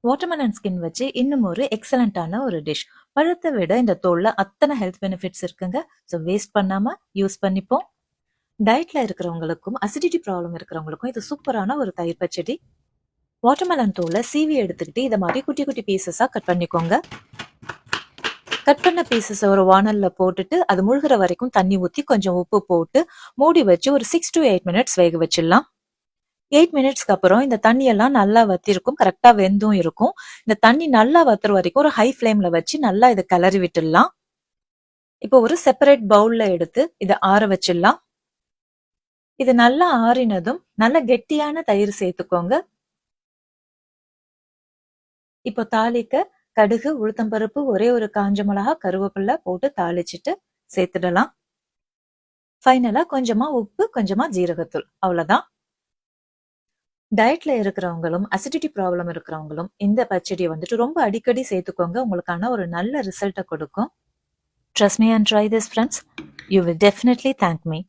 Watermelon skin வச்சு இன்னும் ஒரு எக்ஸலண்டான ஒரு டிஷ். பழத்தை விட இந்த தோல்ல அத்தனை ஹெல்த் பெனிஃபிட்ஸ் இருக்குங்க. ஸோ வேஸ்ட் பண்ணாம யூஸ் பண்ணிப்போம். டயட்ல இருக்கிறவங்களுக்கும் அசிடிட்டி ப்ராப்ளம் இருக்கிறவங்களுக்கும் இது சூப்பரான ஒரு தயிர் பச்சடி. வாட்டர்மெலன் தோலை சீவி எடுத்துக்கிட்டு இதை மாதிரி குட்டி குட்டி பீசஸா கட் பண்ணிக்கோங்க. கட் பண்ண பீசஸ் ஒரு வானல்ல போட்டுட்டு அது முழுகிற வரைக்கும் தண்ணி ஊற்றி கொஞ்சம் உப்பு போட்டு மூடி வச்சு ஒரு 6 to 8 மினிட்ஸ் வேக வச்சிடலாம். 8 மினிட்ஸ்க்கு அப்புறம் இந்த தண்ணியெல்லாம் நல்லா வத்திருக்கும், கரெக்டா வெந்தும் இருக்கும். இந்த தண்ணி நல்லா வத்துற வரைக்கும் ஒரு ஹை ஃப்ளேம்ல வச்சு நல்லா இதை கிளறி விட்டுடலாம். இப்போ ஒரு செப்பரேட் பவுல்ல எடுத்து இதை ஆற வச்சிடலாம். இது நல்லா ஆறினதும் நல்ல கெட்டியான தயிர் சேர்த்துக்கோங்க. இப்போ தாளிக்க கடுகு, உளுத்தம்பருப்பு, ஒரே ஒரு காஞ்ச மிளகா, கருவேப்பிலை போட்டு தாளிச்சிட்டு சேர்த்துடலாம். ஃபைனலா கொஞ்சமா உப்பு, கொஞ்சமா ஜீரகத்தூள், அவ்வளவுதான். டயட்ல இருக்கிறவங்களும் அசிடிட்டி ப்ராப்ளம் இருக்கிறவங்களும் இந்த பச்சடியை வந்துட்டு ரொம்ப அடிக்கடி சேர்த்துக்கோங்க. உங்களுக்கான ஒரு நல்ல ரிசல்ட்டை கொடுக்கும். Trust me and try this, friends. You will definitely thank me.